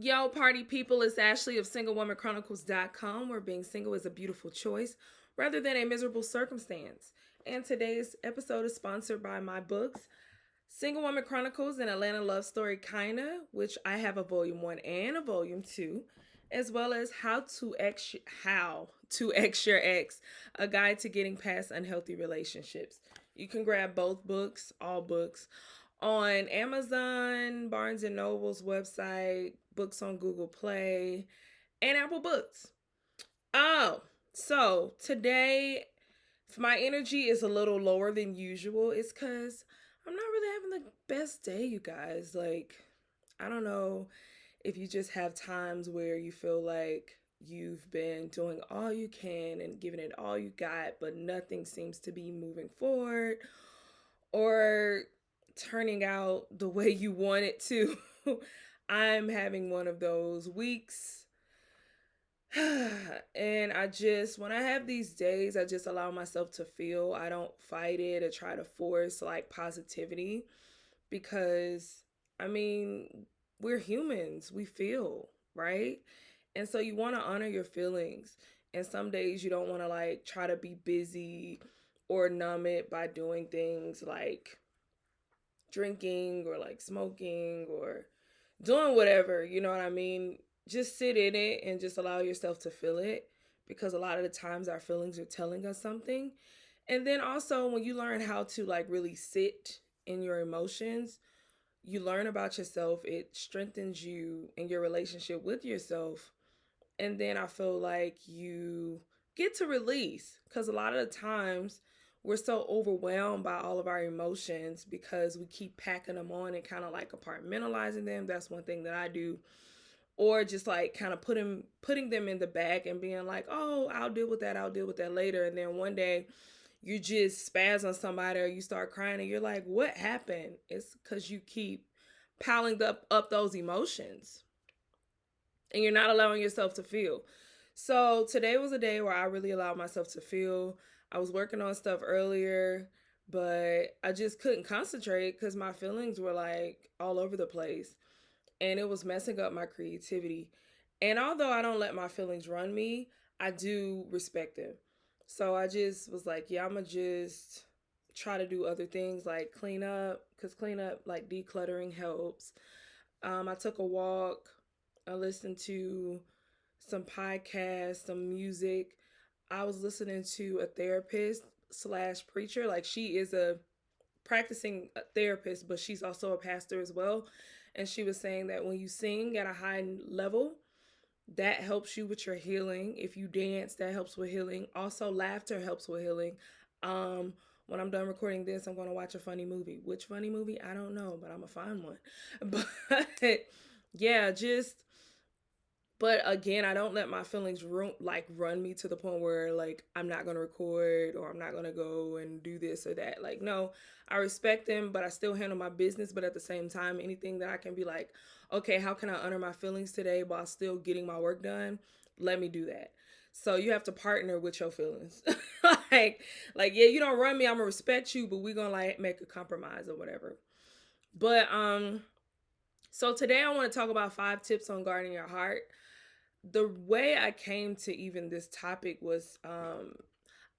Yo, party people, it's Ashley of SingleWomanChronicles.com, where being single is a beautiful choice rather than a miserable circumstance. And today's episode is sponsored by my books, Single Woman Chronicles and Atlanta Love Story Kinda, which I have a volume 1 and a volume 2, as well as How to X Your Ex, a guide to getting past unhealthy relationships. You can grab both books, all books, on Amazon, Barnes and Noble's website, books on Google Play, and Apple Books. Oh, so today, if my energy is a little lower than usual, it's because I'm not really having the best day, you guys. Like, I don't know if you just have times where you feel like you've been doing all you can and giving it all you got, but nothing seems to be moving forward or turning out the way you want it to. I'm having one of those weeks. And when I have these days, I just allow myself to feel. I don't fight it or try to force like positivity because, I mean, we're humans, we feel, right? And so you want to honor your feelings. And some days you don't want to like try to be busy or numb it by doing things like drinking or like smoking or doing whatever, you know what I mean? Just sit in it and just allow yourself to feel it because a lot of the times our feelings are telling us something. And then also when you learn how to like really sit in your emotions, you learn about yourself, it strengthens you in your relationship with yourself. And then I feel like you get to release because a lot of the times we're so overwhelmed by all of our emotions because we keep packing them on and kind of like compartmentalizing them. That's one thing that I do. Or just like kind of putting them in the bag and being like, oh, I'll deal with that. I'll deal with that later. And then one day you just spaz on somebody or you start crying and you're like, what happened? It's because you keep piling up those emotions and you're not allowing yourself to feel. So today was a day where I really allowed myself to feel. I was working on stuff earlier, but I just couldn't concentrate because my feelings were like all over the place and it was messing up my creativity. And although I don't let my feelings run me, I do respect them. So I just was like, yeah, I'm gonna just try to do other things like clean up because clean up like decluttering helps. I took a walk. I listened to some podcasts, some music. I was listening to a therapist slash preacher. Like she is a practicing therapist, but she's also a pastor as well. And she was saying that when you sing at a high level, that helps you with your healing. If you dance, that helps with healing. Also, laughter helps with healing. When I'm done recording this, I'm going to watch a funny movie. Which funny movie? I don't know, but I'm going to find one. But yeah, just but again, I don't let my feelings run me to the point where like I'm not gonna record or I'm not gonna go and do this or that. Like no, I respect them, but I still handle my business. But at the same time, anything that I can be like, okay, how can I honor my feelings today while still getting my work done? Let me do that. So you have to partner with your feelings. like like yeah, you don't run me, I'm gonna respect you, but we're gonna like make a compromise or whatever. But so today I want to talk about 5 tips on guarding your heart. The way I came to even this topic was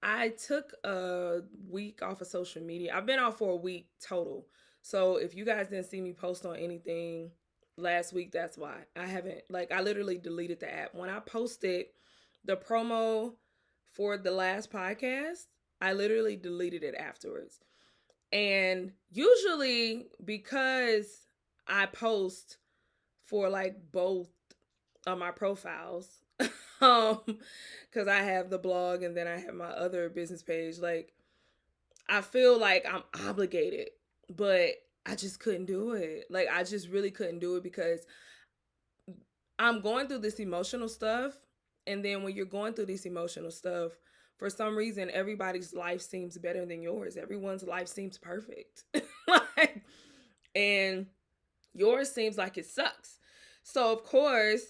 I took a week off of social media. I've been off for a week total. So if you guys didn't see me post on anything last week, that's why. I haven't like I literally deleted the app. When I posted the promo for the last podcast, I literally deleted it afterwards. And usually because I post for like both on my profiles um because I have the blog and then I have my other business page, like I feel like I'm obligated, but I just couldn't do it. Like I just really couldn't do it because I'm going through this emotional stuff, and then when you're going through this emotional stuff, for some reason everybody's life seems better than yours. Everyone's life seems perfect. like, and yours seems like it sucks. So, of course,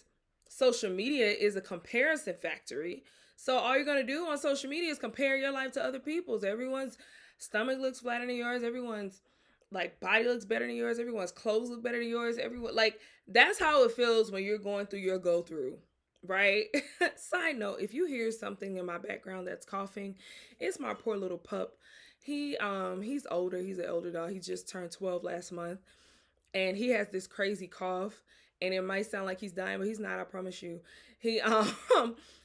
social media is a comparison factory. So, all you're going to do on social media is compare your life to other people's. Everyone's stomach looks flatter than yours. Everyone's like body looks better than yours, everyone's clothes look better than yours, everyone like that's how it feels when you're going through your go through, right? Side note, if you hear something in my background that's coughing, it's my poor little pup. He's older, he's an older dog. He just turned 12 last month, and he has this crazy cough, and it might sound like he's dying, but he's not, I promise you. He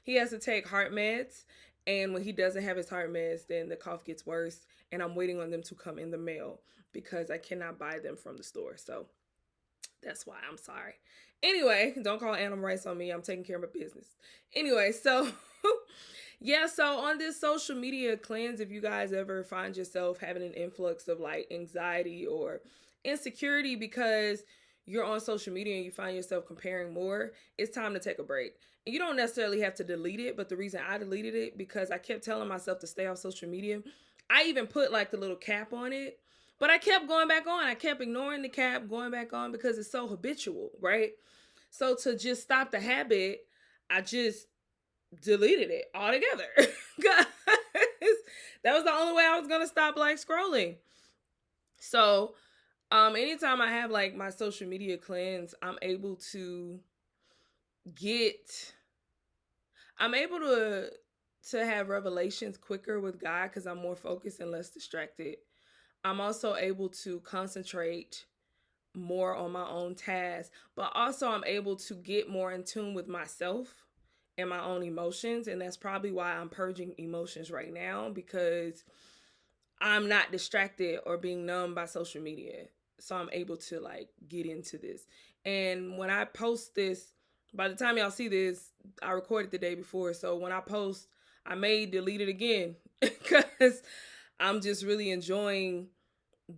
he has to take heart meds, and when he doesn't have his heart meds, then the cough gets worse, and I'm waiting on them to come in the mail because I cannot buy them from the store. So that's why, I'm sorry. Anyway, don't call animal rights on me. I'm taking care of my business. Anyway, so yeah, so on this social media cleanse, if you guys ever find yourself having an influx of like anxiety or insecurity because you're on social media and you find yourself comparing more, it's time to take a break. And you don't necessarily have to delete it, but the reason I deleted it because I kept telling myself to stay off social media. I even put like the little cap on it, but I kept going back on. I kept ignoring the cap, going back on because it's so habitual, right? So to just stop the habit, I just deleted it altogether. Guys, that was the only way I was gonna stop like scrolling. So anytime I have like my social media cleanse, get I'm able to have revelations quicker with God because I'm more focused and less distracted. I'm also able to concentrate more on my own tasks, but also I'm able to get more in tune with myself and my own emotions. And that's probably why I'm purging emotions right now, because I'm not distracted or being numbed by social media. So I'm able to like get into this. And when I post this, by the time y'all see this, I recorded the day before. So when I post, I may delete it again because I'm just really enjoying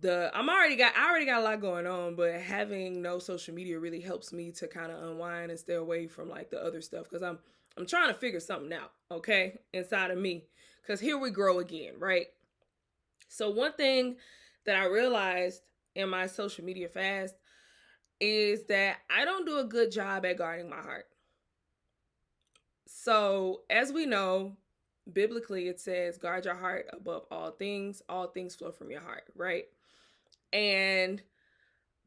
I already got a lot going on, but having no social media really helps me to kind of unwind and stay away from like the other stuff because I'm trying to figure something out, okay, inside of me, because here we grow again, right? So one thing that I realized in my social media fast is that I don't do a good job at guarding my heart. So as we know, biblically it says guard your heart above all things flow from your heart, right? And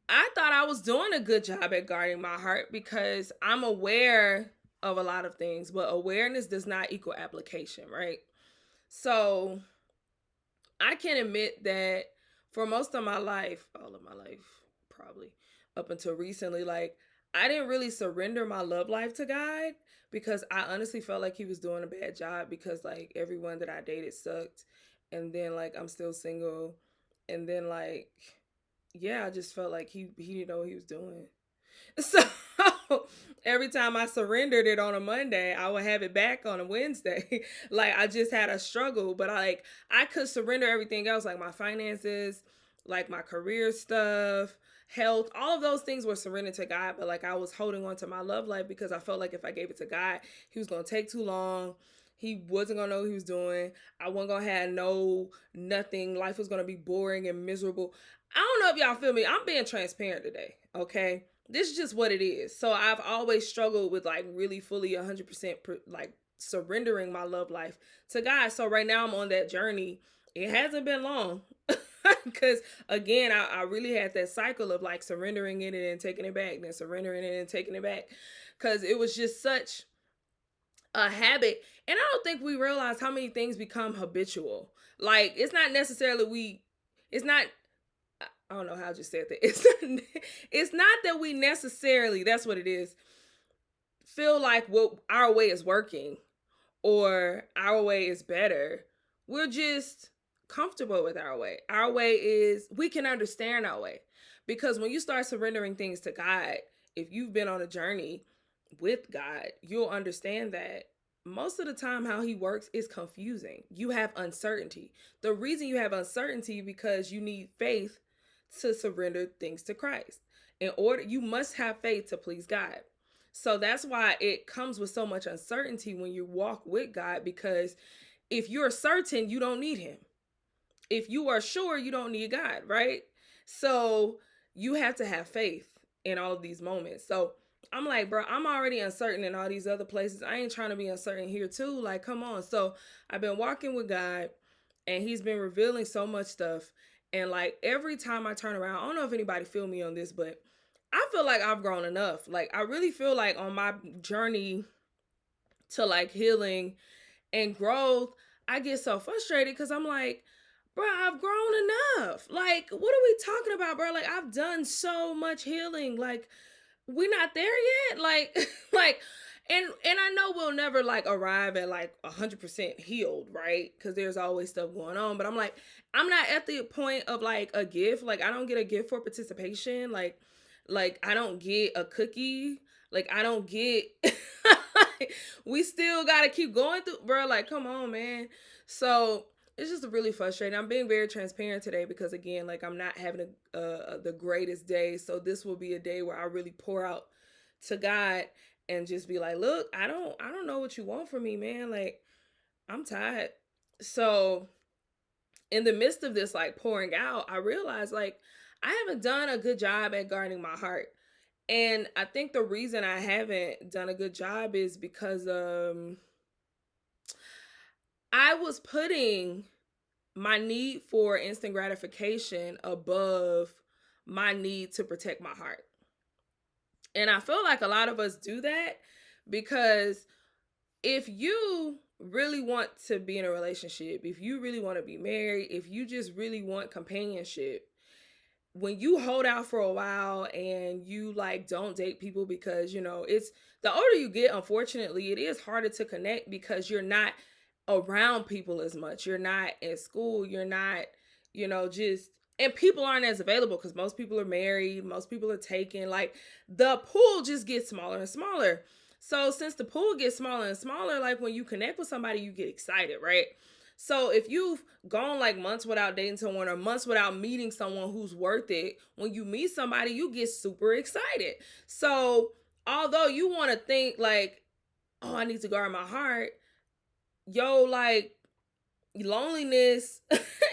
I thought I was doing a good job at guarding my heart because I'm aware of a lot of things, but awareness does not equal application, right? So I can admit that for most of my life, all of my life, probably up until recently, like I didn't really surrender my love life to God because I honestly felt like he was doing a bad job because like everyone that I dated sucked. And then like I'm still single. And then like, yeah, I just felt like he didn't know what he was doing. So every time I surrendered it on a Monday, I would have it back on a Wednesday. Like I just had a struggle, but I could surrender everything else, like my finances, like my career stuff, health, all of those things were surrendered to God. But like I was holding on to my love life because I felt like if I gave it to God, he was gonna take too long. He wasn't gonna know what he was doing. I wasn't gonna have nothing. Life was gonna be boring and miserable. I don't know if y'all feel me. I'm being transparent today, okay? This is just what it is. So I've always struggled with like really fully 100% like surrendering my love life to God. So right now I'm on that journey. It hasn't been long because again, I really had that cycle of like surrendering it and then taking it back, then surrendering it and taking it back because it was just such a habit. And I don't think we realize how many things become habitual. Like it's not I don't know how I just said that. It's not that we necessarily, that's what it is, feel like what our way is working or our way is better. We're just comfortable with our way. Our way is, we can understand our way. Because when you start surrendering things to God, if you've been on a journey with God, you'll understand that most of the time how he works is confusing. You have uncertainty. The reason you have uncertainty because you need faith to surrender things to Christ. In order, you must have faith to please God. So that's why it comes with so much uncertainty when you walk with God, because if you're certain, you don't need him. If you are sure, you don't need God, right? So you have to have faith in all of these moments. So I'm like, bro, I'm already uncertain in all these other places. I ain't trying to be uncertain here too. Like, come on. So I've been walking with God and he's been revealing so much stuff. And like every time I turn around, I don't know if anybody feel me on this, but I feel like I've grown enough. Like I really feel like on my journey to like healing and growth, I get so frustrated because I'm like, bro, I've grown enough. Like, what are we talking about, bro? Like, I've done so much healing. Like, we're not there yet. Like, like, and I know we'll never like arrive at like 100% healed, right? Because there's always stuff going on. But I'm like, I'm not at the point of like a gift. Like, I don't get a gift for participation. Like I don't get a cookie. Like I don't get. We still gotta keep going through, bro. Like, come on, man. So it's just really frustrating. I'm being very transparent today because again, like I'm not having the greatest day. So this will be a day where I really pour out to God and just be like, look, I don't know what you want from me, man. Like I'm tired. So in the midst of this like pouring out, I realized like I haven't done a good job at guarding my heart. And I think the reason I haven't done a good job is because I was putting my need for instant gratification above my need to protect my heart. And I feel like a lot of us do that because if you really want to be in a relationship, if you really want to be married, if you just really want companionship, when you hold out for a while and you like don't date people because it's the older you get, unfortunately it is harder to connect because you're not around people as much, you're not in school, you're not just, and people aren't as available because most people are married, most people are taken, like the pool just gets smaller and smaller. So since the pool gets smaller and smaller, like when you connect with somebody you get excited, right? So if you've gone like months without dating someone or months without meeting someone who's worth it, when you meet somebody, you get super excited. So although you want to think like, oh, I need to guard my heart, yo, like loneliness,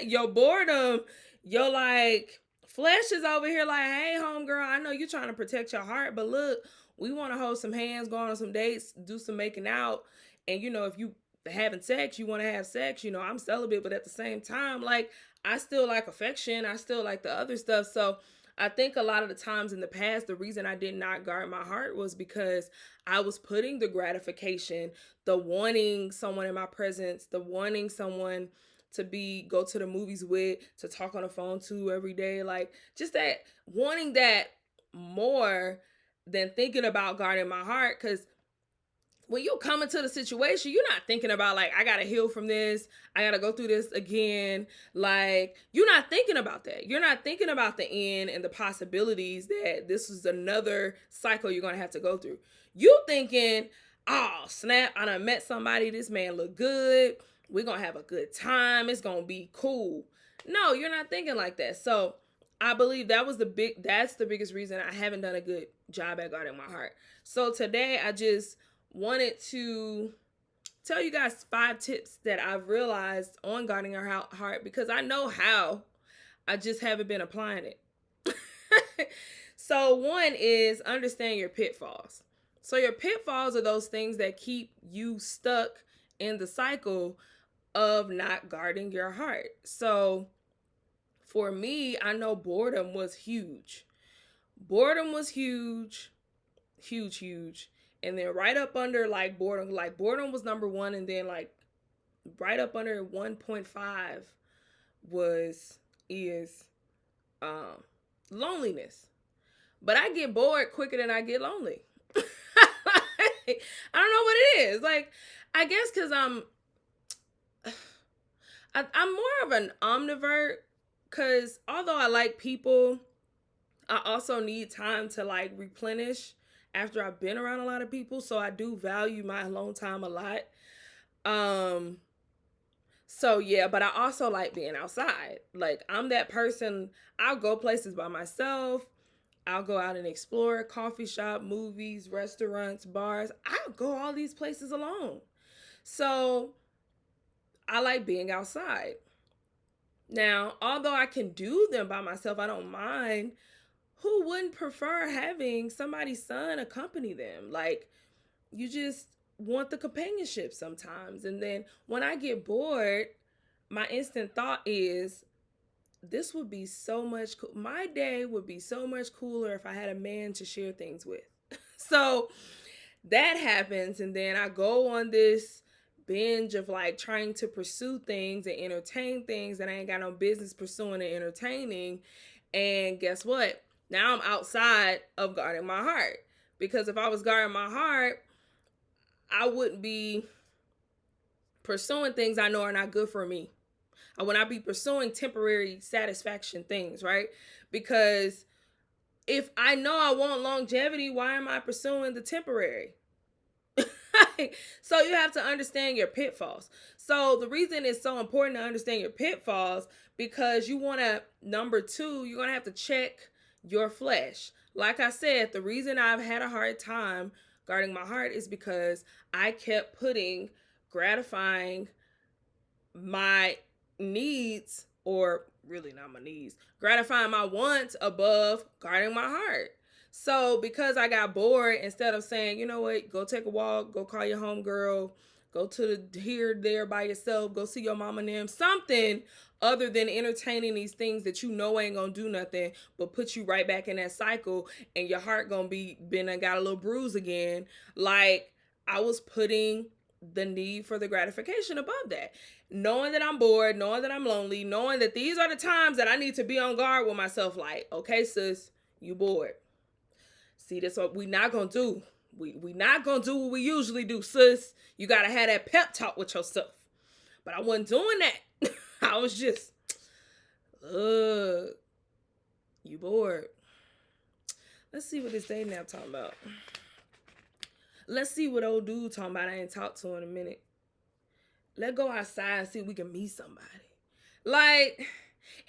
your boredom, your like flesh is over here like, hey, homegirl, I know you're trying to protect your heart, but look, we want to hold some hands, go on some dates, do some making out. And if you having sex, you want to have sex, I'm celibate, but at the same time, like I still like affection, I still like the other stuff. So I think a lot of the times in the past, the reason I did not guard my heart was because I was putting the gratification, the wanting someone in my presence, the wanting someone to go to the movies with, to talk on the phone to every day, like just that wanting that more than thinking about guarding my heart. Because when you come into the situation, you're not thinking about like, I gotta heal from this, I gotta go through this again. Like, you're not thinking about that. You're not thinking about the end and the possibilities that this is another cycle you're gonna have to go through. You thinking, oh snap, I done met somebody, this man look good, we're gonna have a good time, it's gonna be cool. No, you're not thinking like that. So I believe that's the biggest reason I haven't done a good job at guarding my heart. So today I just wanted to tell you guys 5 tips that I've realized on guarding our heart because I know how. I just haven't been applying it. So one is understand your pitfalls. So your pitfalls are those things that keep you stuck in the cycle of not guarding your heart. So for me, I know boredom was huge. Boredom was huge, huge, huge. And then right up under like boredom was number 1, and then like right up under 1.5 is loneliness. But I get bored quicker than I get lonely. I don't know what it is. Like, I guess because I'm more of an omnivert. Because although I like people, I also need time to like replenish after I've been around a lot of people. So I do value my alone time a lot. So yeah, but I also like being outside. Like I'm that person, I'll go places by myself. I'll go out and explore coffee shop, movies, restaurants, bars. I'll go all these places alone. So I like being outside. Now, although I can do them by myself, I don't mind. Who wouldn't prefer having somebody's son accompany them? Like, you just want the companionship sometimes. And then when I get bored, my instant thought is, this would be so much my day would be so much cooler if I had a man to share things with. So that happens, and then I go on this binge of like trying to pursue things and entertain things that I ain't got no business pursuing and entertaining. And guess what? Now I'm outside of guarding my heart. Because if I was guarding my heart, I wouldn't be pursuing things I know are not good for me. I would not be pursuing temporary satisfaction things, right? Because if I know I want longevity, why am I pursuing the temporary? So you have to understand your pitfalls. So the reason it's so important to understand your pitfalls, because you want to, number two, you're going to have to check your flesh. Like I said, the reason I've had a hard time guarding my heart is because I kept putting gratifying my needs, or really not my needs, gratifying my wants above guarding my heart. So because I got bored, instead of saying, you know what, go take a walk, go call your homegirl, go to the here, there by yourself, go see your mama and them, something other than entertaining these things that you know ain't gonna do nothing but put you right back in that cycle, and your heart gonna be been and got a little bruise again. Like, I was putting the need for the gratification above that, knowing that I'm bored, knowing that I'm lonely, knowing that these are the times that I need to be on guard with myself. Like, okay, sis, you bored. See, that's what we not gonna do. We not gonna do what we usually do, sis. You gotta have that pep talk with yourself. But I wasn't doing that. I was just, you bored. Let's see what this dating app talking about. Let's see what old dude talking about I ain't talked to in a minute. Let's go outside and see if we can meet somebody. Like, and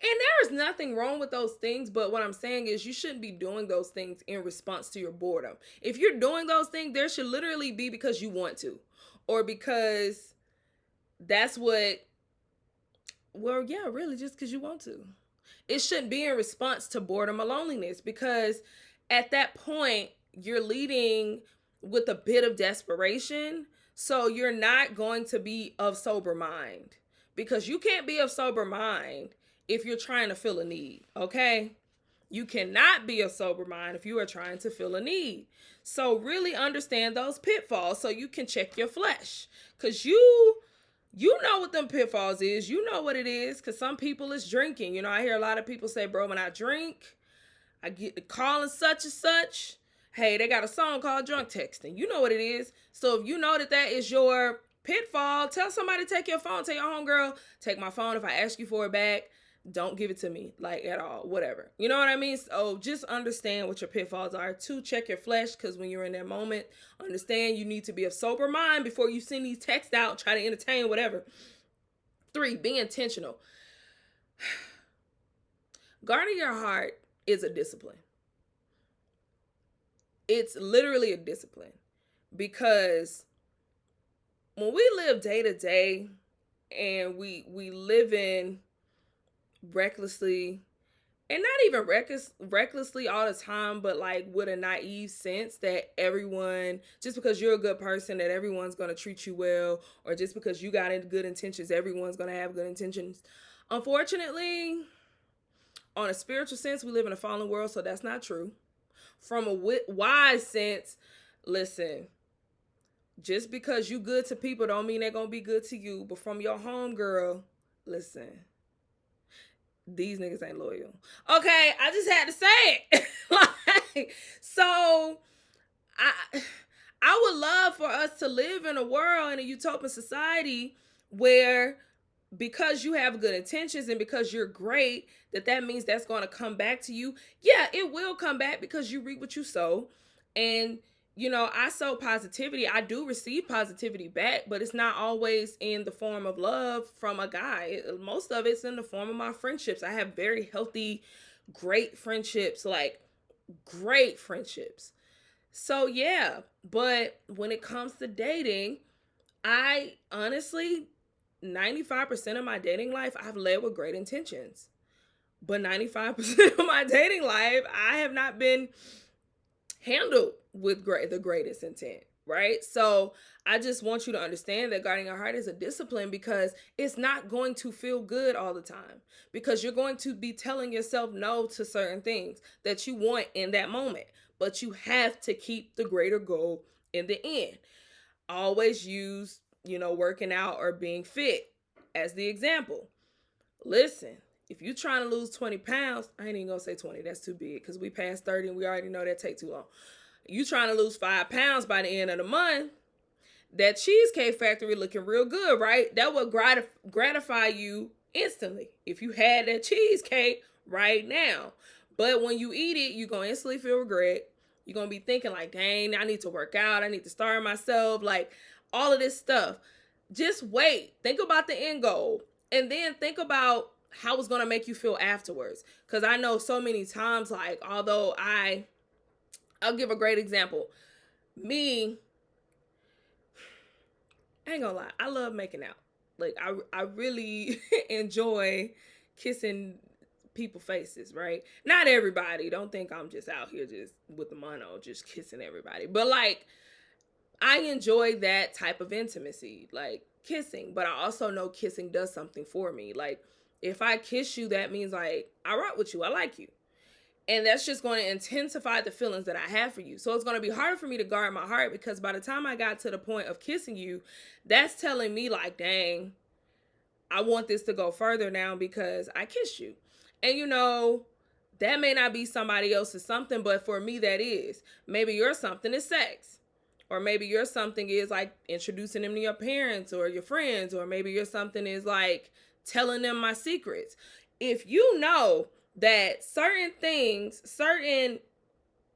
there is nothing wrong with those things, but what I'm saying is you shouldn't be doing those things in response to your boredom. If you're doing those things, there should literally be because you want to, or because that's what, well, yeah, really just because you want to. It shouldn't be in response to boredom or loneliness, because at that point, you're leading with a bit of desperation. So you're not going to be of sober mind, because you can't be of sober mind if you're trying to fill a need, okay? You cannot be of sober mind if you are trying to fill a need. So really understand those pitfalls so you can check your flesh, because you know what them pitfalls is. You know what it is, because some people is drinking. You know, I hear a lot of people say, bro, when I drink, I get the calling such and such. Hey, they got a song called Drunk Texting. You know what it is. So if you know that that is your pitfall, tell somebody to take your phone. Tell your homegirl, take my phone. If I ask you for it back, don't give it to me, like, at all, whatever. You know what I mean? So just understand what your pitfalls are. 2, check your flesh, because when you're in that moment, understand you need to be of sober mind before you send these texts out, try to entertain, whatever. 3, be intentional. Guarding your heart is a discipline. It's literally a discipline, because when we live day to day and we live in recklessly, and not even recklessly all the time, but like with a naive sense that everyone, just because you're a good person, that everyone's going to treat you well, or just because you got good intentions, everyone's going to have good intentions. Unfortunately, on a spiritual sense, we live in a fallen world, so that's not true. From a wise sense, listen, just because you good to people don't mean they're going to be good to you. But from your home girl, listen, these niggas ain't loyal. Okay, I just had to say it. Like, so I would love for us to live in a world, in a utopian society, where because you have good intentions and because you're great, that means that's going to come back to you. Yeah, it will come back, because you reap what you sow. And, you know, I sow positivity. I do receive positivity back, but it's not always in the form of love from a guy. Most of it's in the form of my friendships. I have very healthy, great friendships, like great friendships. So yeah, but when it comes to dating, I honestly, 95% of my dating life, I've led with great intentions. But 95% of my dating life, I have not been handled with the greatest intent, right? So I just want you to understand that guarding your heart is a discipline, because it's not going to feel good all the time, because you're going to be telling yourself no to certain things that you want in that moment, but you have to keep the greater goal in the end. Always use, working out or being fit as the example. Listen, if you're trying to lose 20 pounds, I ain't even gonna say 20, that's too big, because we passed 30 and we already know that take too long. You trying to lose 5 pounds by the end of the month, that Cheesecake Factory looking real good, right? That would gratify you instantly if you had that cheesecake right now. But when you eat it, you're going to instantly feel regret. You're going to be thinking like, dang, I need to work out. I need to starve myself. Like all of this stuff. Just wait. Think about the end goal. And then think about how it's going to make you feel afterwards. Because I know so many times, like, although I'll give a great example. Me, I ain't gonna lie, I love making out. Like I really enjoy kissing people faces, right? Not everybody. Don't think I'm just out here just with the mono, just kissing everybody. But like I enjoy that type of intimacy, like kissing. But I also know kissing does something for me. Like if I kiss you, that means like I rock with you. I like you. And that's just going to intensify the feelings that I have for you. So it's going to be harder for me to guard my heart, because by the time I got to the point of kissing you, that's telling me like, dang, I want this to go further now because I kissed you. And that may not be somebody else's something, but for me that is. Maybe your something is sex. Or maybe your something is like introducing them to your parents or your friends. Or maybe your something is like telling them my secrets. If you know that certain things, certain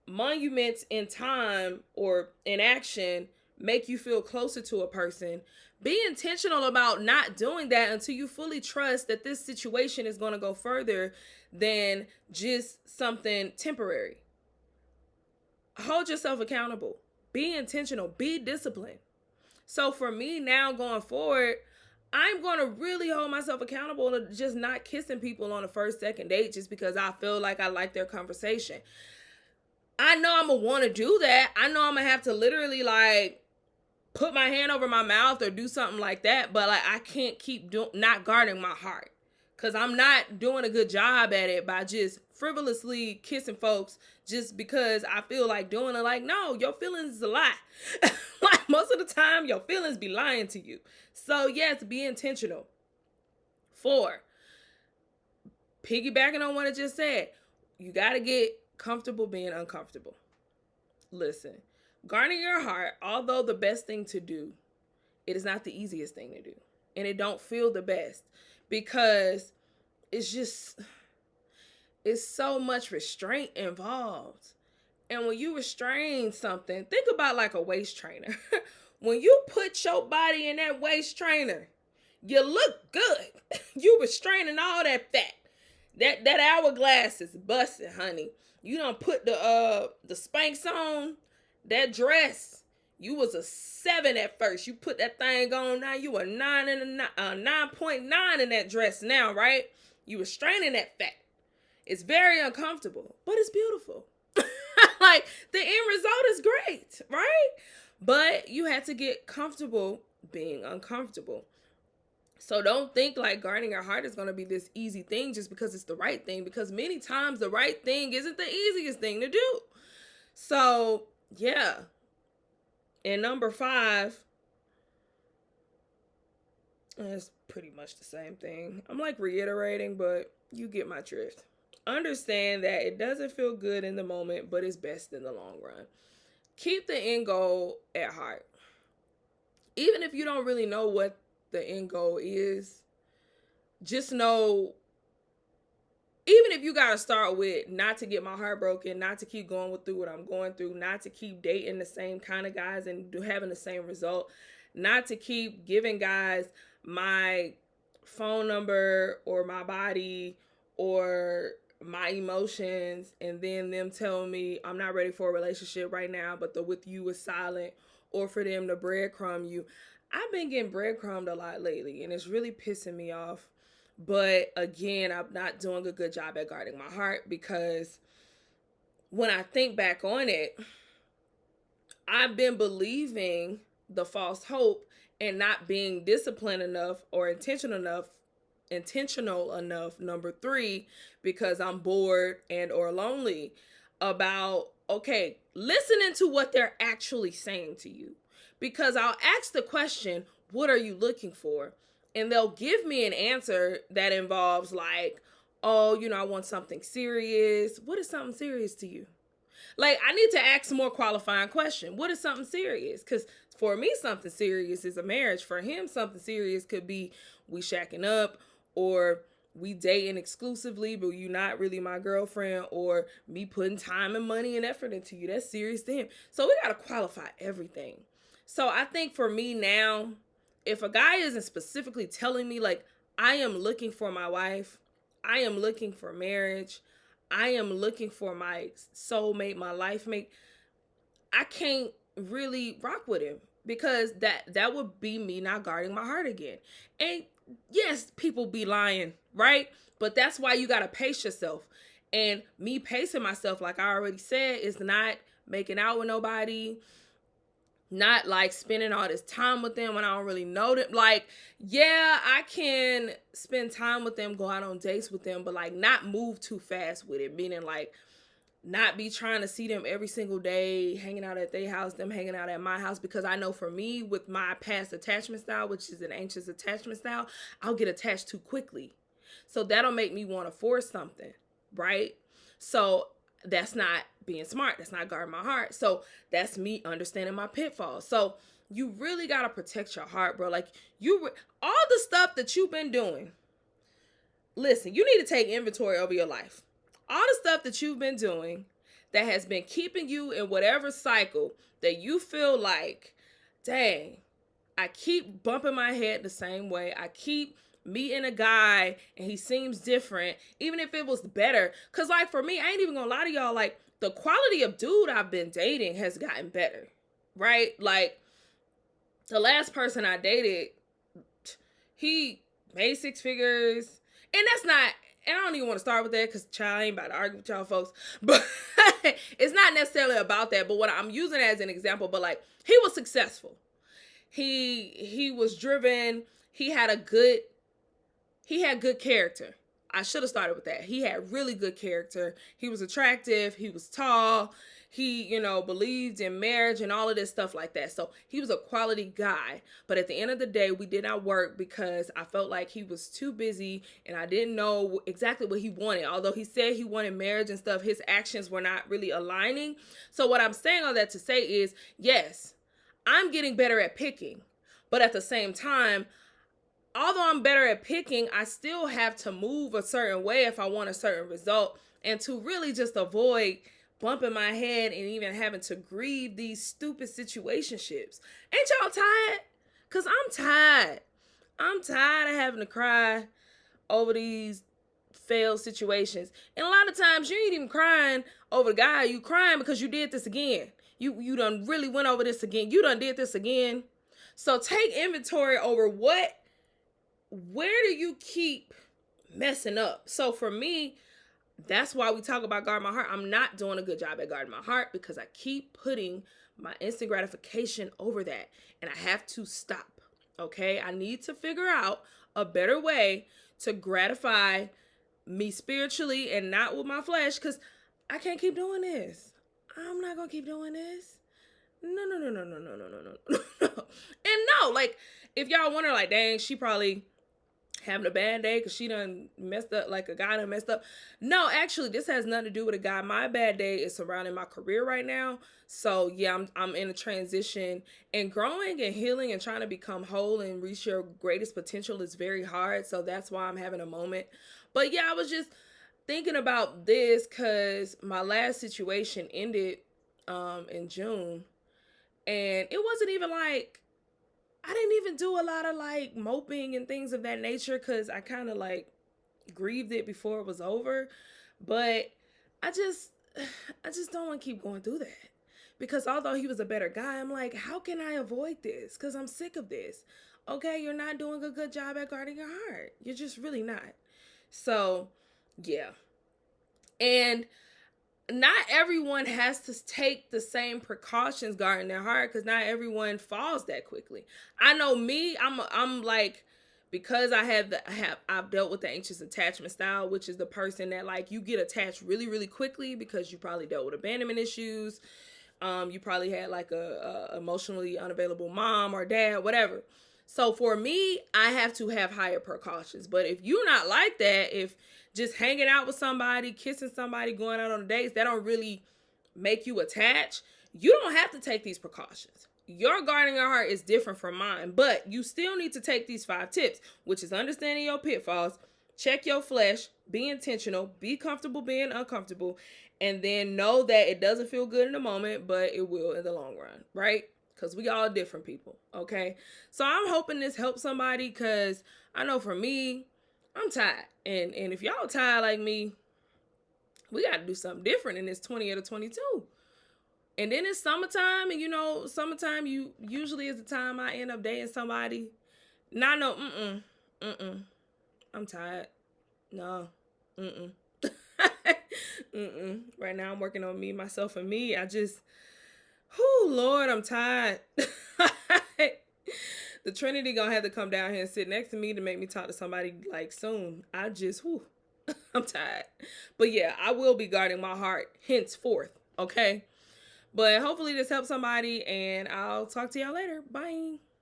monuments in time or in action make you feel closer to a person, be intentional about not doing that until you fully trust that this situation is going to go further than just something temporary. Hold yourself accountable. Be intentional. Be disciplined. So for me now going forward, I'm going to really hold myself accountable to just not kissing people on the first, second date just because I feel like I like their conversation. I know I'm going to want to do that. I know I'm going to have to literally like put my hand over my mouth or do something like that. But like I can't keep not guarding my heart, because I'm not doing a good job at it by just frivolously kissing folks just because I feel like doing it. Like, no, your feelings is a lie. Like most of the time, your feelings be lying to you. So yes, be intentional. 4, piggybacking on what I just said, you got to get comfortable being uncomfortable. Listen, guarding your heart, although the best thing to do, it is not the easiest thing to do. And it don't feel the best, because it's so much restraint involved. And when you restrain something, think about like a waist trainer. When you put your body in that waist trainer, you look good. You restraining all that fat. That hourglass is busted, honey. You done put the Spanx on, that dress. You was a 7 at first. You put that thing on, now you a 9 and a 9.9 in that dress now, right? You restraining that fat. It's very uncomfortable, but it's beautiful. Like the end result is great, right? But you had to get comfortable being uncomfortable. So don't think like guarding your heart is going to be this easy thing just because it's the right thing, because many times the right thing isn't the easiest thing to do. So yeah. And number 5, it's pretty much the same thing. I'm like reiterating, but you get my drift. Understand that it doesn't feel good in the moment, but it's best in the long run. Keep the end goal at heart. Even if you don't really know what the end goal is, just know, even if you got to start with not to get my heart broken, not to keep going through what I'm going through, not to keep dating the same kind of guys and having the same result, not to keep giving guys my phone number or my body or my emotions, and then them telling me I'm not ready for a relationship right now, but the with you is silent, or for them to breadcrumb you. I've been getting breadcrumbed a lot lately, and it's really pissing me off. But again, I'm not doing a good job at guarding my heart, because when I think back on it, I've been believing the false hope and not being disciplined enough or intentional enough, number 3, because I'm bored and or lonely, about, okay, listening to what they're actually saying to you. Because I'll ask the question, what are you looking for? And they'll give me an answer that involves like, oh, I want something serious. What is something serious to you? Like, I need to ask a more qualifying question. What is something serious? Because for me, something serious is a marriage. For him, something serious could be we shacking up, or we dating exclusively, but you not really my girlfriend, or me putting time and money and effort into you. That's serious to him. So we got to qualify everything. So I think for me now, if a guy isn't specifically telling me, like, I am looking for my wife, I am looking for marriage, I am looking for my soulmate, my life mate, I can't really rock with him, because that would be me not guarding my heart again. And yes, people be lying, right? But that's why you got to pace yourself. And me pacing myself, like I already said, is not making out with nobody, not like spending all this time with them when I don't really know them. Like, yeah, I can spend time with them, go out on dates with them, but like not move too fast with it. Meaning like not be trying to see them every single day, hanging out at their house, them hanging out at my house. Because I know for me, with my past attachment style, which is an anxious attachment style, I'll get attached too quickly. So that'll make me want to force something, right? So that's not being smart. That's not guarding my heart. So that's me understanding my pitfalls. So you really got to protect your heart, bro. Like, all the stuff that you've been doing, listen, you need to take inventory over your life. All the stuff that you've been doing that has been keeping you in whatever cycle that you feel like, dang, I keep bumping my head the same way. I keep meeting a guy and he seems different, even if it was better. Because like for me, I ain't even gonna lie to y'all, like the quality of dude I've been dating has gotten better, right? Like the last person I dated, he made 6 figures. And that's not, and I don't even want to start with that because child, I ain't about to argue with y'all folks. But it's not necessarily about that. But what I'm using as an example, but like he was successful. He was driven. He had good character. I should have started with that. He had really good character. He was attractive. He was tall. He, believed in marriage and all of this stuff like that. So he was a quality guy. But at the end of the day, we did not work because I felt like he was too busy and I didn't know exactly what he wanted. Although he said he wanted marriage and stuff, his actions were not really aligning. So what I'm saying all that to say is, yes, I'm getting better at picking. But at the same time, although I'm better at picking, I still have to move a certain way if I want a certain result, and to really just avoid bumping my head and even having to grieve these stupid situationships. Ain't y'all tired? Because I'm tired. I'm tired of having to cry over these failed situations. And a lot of times you ain't even crying over the guy. You crying because you did this again. You done really went over this again. You done did this again. So take inventory over where do you keep messing up? So for me, that's why we talk about guarding my heart. I'm not doing a good job at guarding my heart because I keep putting my instant gratification over that. And I have to stop, okay? I need to figure out a better way to gratify me spiritually and not with my flesh, because I can't keep doing this. I'm not going to keep doing this. No. And no, like, if y'all wonder, like, dang, she probably having a bad day because she done messed up, like a guy done messed up. No, actually, this has nothing to do with a guy. My bad day is surrounding my career right now. So yeah, I'm in a transition, and growing and healing and trying to become whole and reach your greatest potential is very hard. So that's why I'm having a moment. But yeah, I was just thinking about this because my last situation ended in June, and it wasn't even like, I didn't even do a lot of like moping and things of that nature because I kind of like grieved it before it was over. But I just don't want to keep going through that, because although he was a better guy, I'm like, how can I avoid this? Because I'm sick of this. Okay, you're not doing a good job at guarding your heart. You're just really not. So yeah. And not everyone has to take the same precautions guarding their heart, because not everyone falls that quickly. I know me, I'm like, because I've dealt with the anxious attachment style, which is the person that, like, you get attached really really quickly because you probably dealt with abandonment issues. You probably had like a emotionally unavailable mom or dad, whatever. So for me, I have to have higher precautions. But if you're not like that, if just hanging out with somebody, kissing somebody, going out on dates, that don't really make you attach, you don't have to take these precautions. Your guarding your heart is different from mine, but you still need to take these 5 tips, which is understanding your pitfalls, check your flesh, be intentional, be comfortable being uncomfortable, and then know that it doesn't feel good in the moment, but it will in the long run, right? Because we all different people, okay? So I'm hoping this helps somebody, because I know for me, I'm tired. And if y'all tired like me, we got to do something different in this 20 or 22. And then it's summertime, and summertime usually is the time I end up dating somebody. Not no, I'm tired. No, Right now I'm working on me, myself, and me. Lord, I'm tired. The Trinity gonna have to come down here and sit next to me to make me talk to somebody like soon. I'm tired. But yeah, I will be guarding my heart henceforth. Okay. But hopefully this helps somebody, and I'll talk to y'all later. Bye.